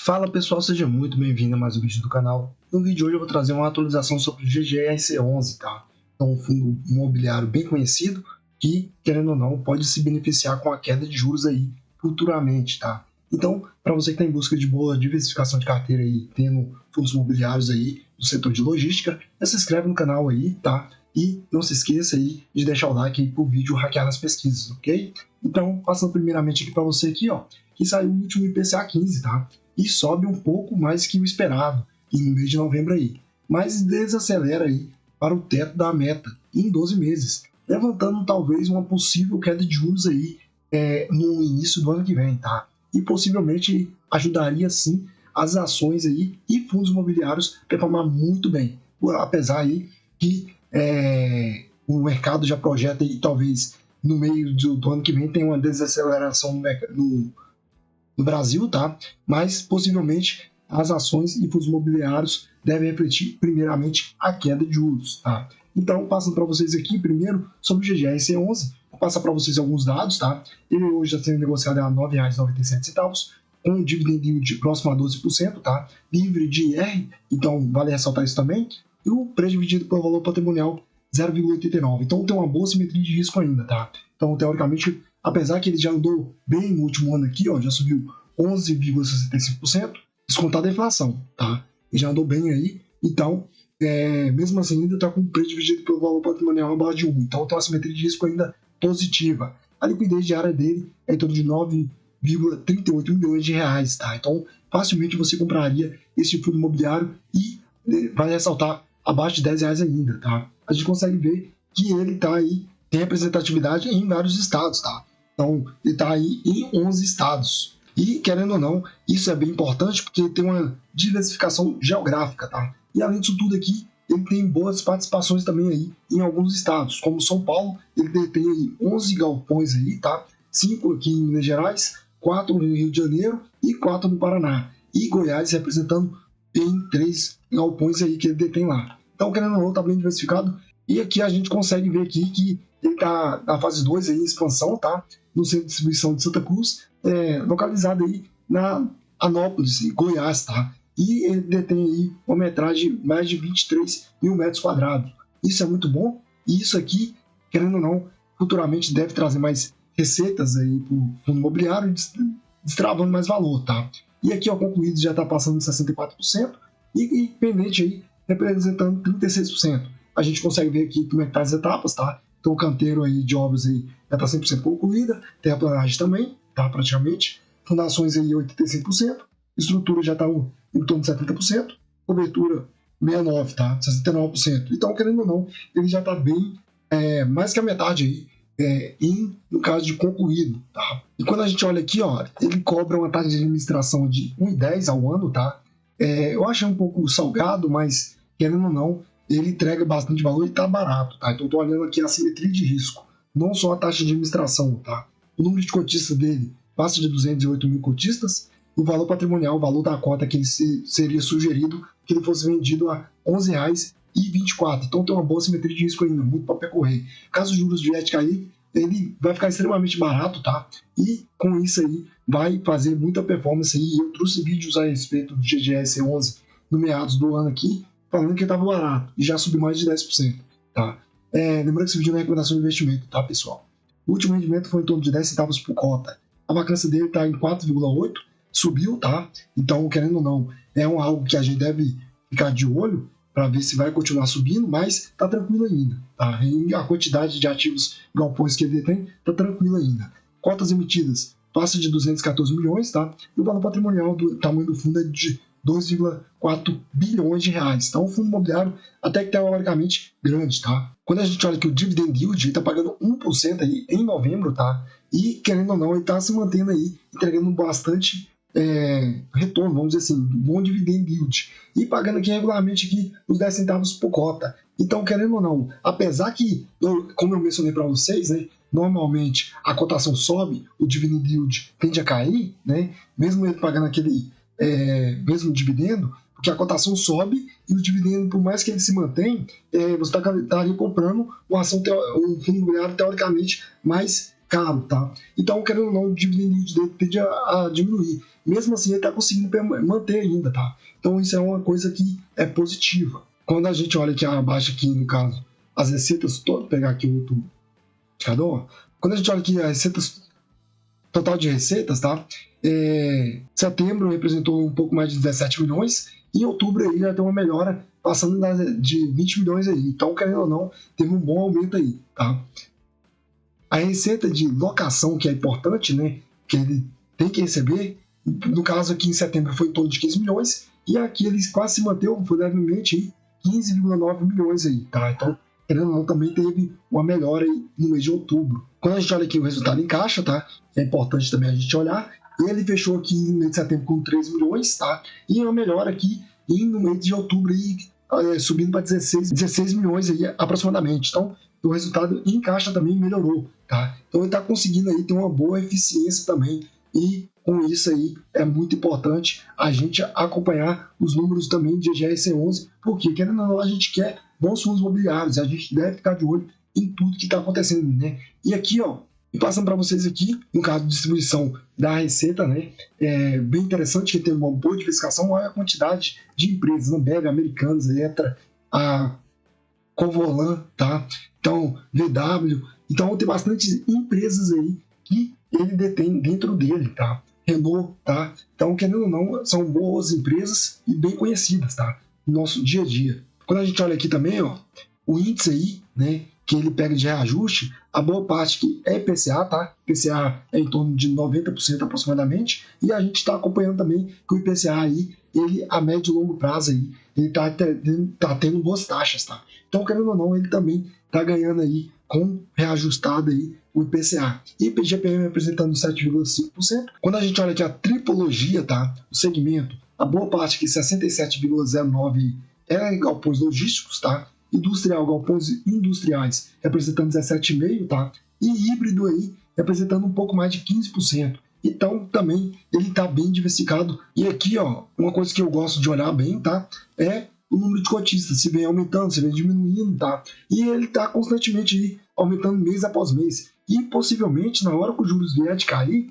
Fala pessoal, seja muito bem-vindo a mais um vídeo do canal. No vídeo de hoje eu vou trazer uma atualização sobre o GGRC11, tá? Então, um fundo imobiliário bem conhecido que, querendo ou não, pode se beneficiar com a queda de juros aí futuramente, tá? Então, para você que está em busca de boa diversificação de carteira aí, tendo fundos imobiliários aí do setor de logística, se inscreve no canal aí, tá? E não se esqueça aí de deixar o like aí pro vídeo hackear nas pesquisas, ok? Então, passando primeiramente aqui para você aqui, ó, que saiu o último IPCA 15, tá? E sobe um pouco mais que o esperado no mês de novembro aí, mas desacelera aí para o teto da meta em 12 meses, levantando talvez uma possível queda de juros aí no início do ano que vem, tá? E possivelmente ajudaria sim as ações aí e fundos imobiliários a performar muito bem, apesar aí que o mercado já projeta aí talvez no meio do ano que vem tenha uma desaceleração no Brasil, tá? Mas possivelmente as ações e fundos imobiliários devem refletir primeiramente a queda de juros, tá? Então, passando para vocês aqui primeiro sobre o GGRC11, vou passar para vocês alguns dados, tá? Ele hoje está sendo negociado a R$ 9,97, com um dividend yield próximo a 12%, tá? Livre de IR, então vale ressaltar isso também. E o preço dividido pelo valor patrimonial 0,89. Então tem uma boa simetria de risco ainda, tá? Então, teoricamente, apesar que ele já andou bem no último ano aqui, ó, já subiu 11,65%, descontado a inflação, tá? Ele já andou bem aí, então, mesmo assim, ainda está com o preço dividido pelo valor patrimonial abaixo de 1. Então, tem uma simetria de risco ainda positiva. A liquidez diária dele é em torno de 9,38 milhões de reais, tá? Então, facilmente você compraria esse fundo imobiliário e vai ressaltar abaixo de R$ 10 ainda, tá? A gente consegue ver que ele tá aí, tem representatividade em vários estados, tá? Então, ele está aí em 11 estados. E, querendo ou não, isso é bem importante porque tem uma diversificação geográfica, tá? E, além disso tudo aqui, ele tem boas participações também aí em alguns estados, como São Paulo, ele detém aí 11 galpões aí, tá? 5 aqui em Minas Gerais, 4 no Rio de Janeiro e 4 no Paraná. E Goiás representando em 3 galpões aí que ele detém lá. Então, querendo ou não, está bem diversificado. E aqui a gente consegue ver aqui que ele está na fase 2 aí, em expansão, tá? No centro de distribuição de Santa Cruz, localizado aí na Anópolis, Goiás, tá? E ele detém aí uma metragem de mais de 23 mil metros quadrados. Isso é muito bom, e isso aqui, querendo ou não, futuramente deve trazer mais receitas aí para o fundo imobiliário, destravando mais valor, tá? E aqui, ó, concluído já está passando de 64%, e pendente aí, representando 36%. A gente consegue ver aqui como é que tá as etapas, tá? Então o canteiro aí de obras aí já está 100% concluída, terraplanagem também, tá? Praticamente. Fundações aí 85%, estrutura já está em torno de 70%, cobertura 69%, tá? 69%. Então, querendo ou não, ele já está bem, mais que a metade aí, no caso de concluído, tá? E quando a gente olha aqui, ó, ele cobra uma taxa de administração de 1,10 ao ano, tá? Eu achei um pouco salgado, mas querendo ou não, ele entrega bastante valor e está barato, tá? Então, estou olhando aqui a simetria de risco, não só a taxa de administração, tá? O número de cotistas dele passa de 208 mil cotistas, o valor patrimonial, o valor da cota que ele seria sugerido que ele fosse vendido a R$ 11,24. Então, tem uma boa simetria de risco ainda, muito para percorrer. Caso os juros vier cair, ele vai ficar extremamente barato, tá? E com isso aí, vai fazer muita performance aí. Eu trouxe vídeos a respeito do GGRC11 no meados do ano aqui, falando que estava barato e já subiu mais de 10%, tá? Lembrando que esse vídeo não é recomendação de investimento, tá, pessoal? O último rendimento foi em torno de 10 centavos por cota. A vacância dele está em 4,8, subiu, tá? Então, querendo ou não, algo que a gente deve ficar de olho para ver se vai continuar subindo, mas está tranquilo ainda, tá? E a quantidade de ativos galpões que ele tem está tranquilo ainda. Cotas emitidas passa de 214 milhões, tá? E o valor patrimonial do tamanho do fundo é de 2,4 bilhões de reais. Então, o fundo imobiliário até que teoricamente grande, tá? Quando a gente olha que o dividend yield está pagando 1% aí em novembro, tá? E, querendo ou não, ele está se mantendo aí, entregando bastante retorno, vamos dizer assim, bom dividend yield. E pagando aqui regularmente aqui os 10 centavos por cota. Então, querendo ou não, apesar que, como eu mencionei para vocês, né, normalmente a cotação sobe, o dividend yield tende a cair, né? Mesmo ele pagando aquele mesmo dividendo, porque a cotação sobe e o dividendo, por mais que ele se mantém, você estaria comprando uma ação, um fundo imobiliário teoricamente mais caro, tá? Então, querendo ou não, o dividend yield dele tende a diminuir. mesmo assim ele está conseguindo manter ainda, tá? Então isso é uma coisa que é positiva. Quando a gente olha aqui abaixo, aqui no caso, as receitas, vou pegar aqui o outro indicador, quando a gente olha aqui as receitas, total de receitas, tá? Setembro representou um pouco mais de 17 milhões, e em outubro aí já tem uma melhora, passando de 20 milhões aí. Então, querendo ou não, teve um bom aumento aí, tá? A receita de locação, que é importante, né? Que ele tem que receber, no caso aqui em setembro foi em torno de 15 milhões, e aqui ele quase se manteve, foi levemente aí, 15,9 milhões aí, tá? Então, querendo ou não, também teve uma melhora aí no mês de outubro. Quando a gente olha aqui o resultado em caixa, tá? É importante também a gente olhar. Ele fechou aqui no mês de setembro com 3 milhões, tá? E uma melhora aqui no mês de outubro aí, subindo para 16 milhões aí aproximadamente. Então, o resultado em caixa também melhorou, tá? Então, ele está conseguindo aí ter uma boa eficiência também, e com isso aí é muito importante a gente acompanhar os números também de GGS11, porque querendo ou não, a gente quer bons fundos imobiliários, a gente deve ficar de olho em tudo que está acontecendo, né? E aqui, ó, e passando para vocês aqui, no caso de distribuição da receita, né? É bem interessante que tem uma boa diversificação, olha a quantidade de empresas, Ambev, Americanas, Eletro, a Covolan, tá? Então, VW, então tem bastante empresas aí que ele detém dentro dele, tá? Renault, tá? Então, querendo ou não, são boas empresas e bem conhecidas, tá? No nosso dia a dia. Quando a gente olha aqui também, ó, o índice aí, né, que ele pega de reajuste, a boa parte que é IPCA, tá? IPCA é em torno de 90% aproximadamente, e a gente está acompanhando também que o IPCA aí, ele a médio e longo prazo aí, ele tá tendo boas taxas, tá? Então, querendo ou não, ele também tá ganhando aí com reajustado aí o IPCA. E o IGPM representando 7,5%. Quando a gente olha aqui a tripologia, tá? O segmento, a boa parte que 67,09% é galpões logísticos, tá? Industrial, galpões industriais representando 17,5%, tá? E híbrido aí representando um pouco mais de 15%. Então, também ele está bem diversificado. E aqui, ó, uma coisa que eu gosto de olhar bem, tá? É o número de cotistas, se vem aumentando, se vem diminuindo, tá? E ele está constantemente aí, aumentando mês após mês. E possivelmente, na hora que os juros vier de cair,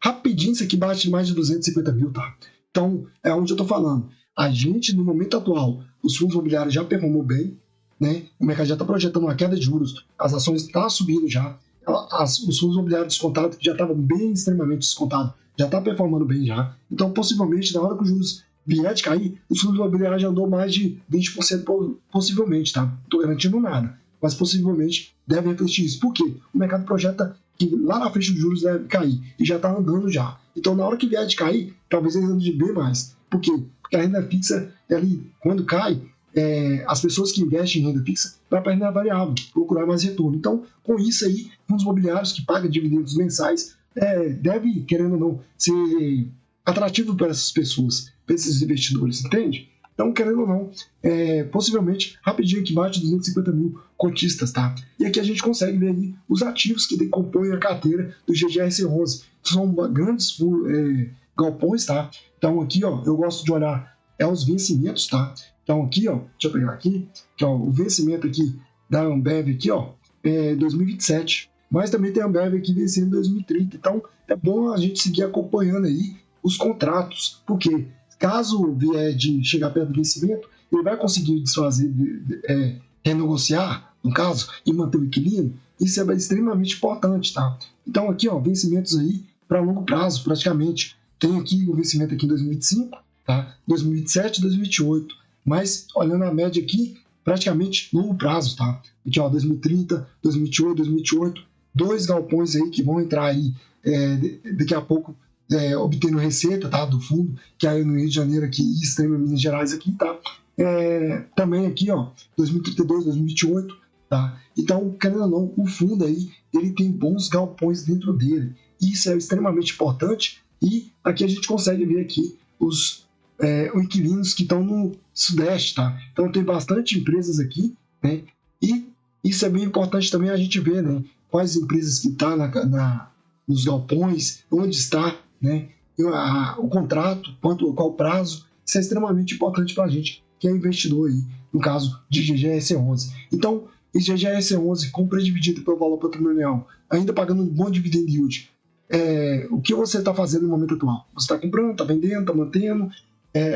rapidinho isso aqui bate mais de 250 mil, tá? Então, é onde eu tô falando. A gente, no momento atual, os fundos imobiliários já performou bem, né? O mercado já está projetando uma queda de juros, as ações estão subindo já, os fundos imobiliários descontados, que já estavam bem extremamente descontados, já está performando bem já. Então, possivelmente, na hora que os juros vier de cair, os fundos imobiliários já andou mais de 20% possivelmente, tá? Não estou garantindo nada, mas possivelmente deve refletir isso. Por quê? O mercado projeta que lá na frente os juros deve cair, e já está andando já. Então, na hora que vier de cair, talvez eles andem de bem mais. Por quê? Porque a renda fixa, quando cai, as pessoas que investem em renda fixa vão para a renda variável, procurar mais retorno. Então, com isso aí, fundos imobiliários que pagam dividendos mensais deve, querendo ou não, ser atrativo para essas pessoas, para esses investidores, entende? Então, querendo ou não, possivelmente, rapidinho aqui bate 250 mil cotistas, tá? E aqui a gente consegue ver aí os ativos que compõem a carteira do GGS11. São grandes galpões, tá? Então, aqui, ó, eu gosto de olhar os vencimentos, tá? Então, aqui, ó, deixa eu pegar aqui, que, ó, o vencimento aqui da Ambev aqui, ó, é 2027. Mas também tem a Ambev aqui vencendo em 2030. Então, é bom a gente seguir acompanhando aí os contratos, porque caso vier de chegar perto do vencimento, ele vai conseguir desfazer, renegociar, no caso, e manter o equilíbrio. Isso é extremamente importante, tá? Então, aqui, ó, vencimentos aí para longo prazo, praticamente. Tem aqui o vencimento aqui em 2025, tá? 2027, 2028. Mas, olhando a média aqui, praticamente longo prazo, tá? Aqui, ó, 2030, 2028, 2028. 2 galpões aí que vão entrar aí daqui a pouco, obtendo receita, tá? Do fundo, que é aí no Rio de Janeiro aqui e Extrema Minas Gerais aqui, tá? Também aqui, ó, 2032, 2028, tá? Então, querendo ou não, o fundo aí, ele tem bons galpões dentro dele. Isso é extremamente importante, e aqui a gente consegue ver aqui os inquilinos que estão no Sudeste, tá? Então tem bastante empresas aqui, né? E isso é bem importante também a gente ver, né? Quais empresas que estão nos galpões, onde está, né? O contrato, qual prazo. Isso é extremamente importante para a gente que é investidor aí, no caso de GGS11. Então, esse GGS11, compra dividida pelo valor patrimonial, ainda pagando um bom dividend yield, o que você está fazendo no momento atual. Você está comprando, está vendendo, está mantendo,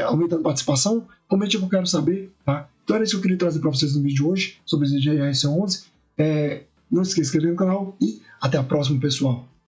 aumentando a participação? Comente que eu quero saber, tá? Então era isso que eu queria trazer para vocês no vídeo de hoje, sobre o ZGRC11. Não esqueça de se inscrever no canal e até a próxima, pessoal.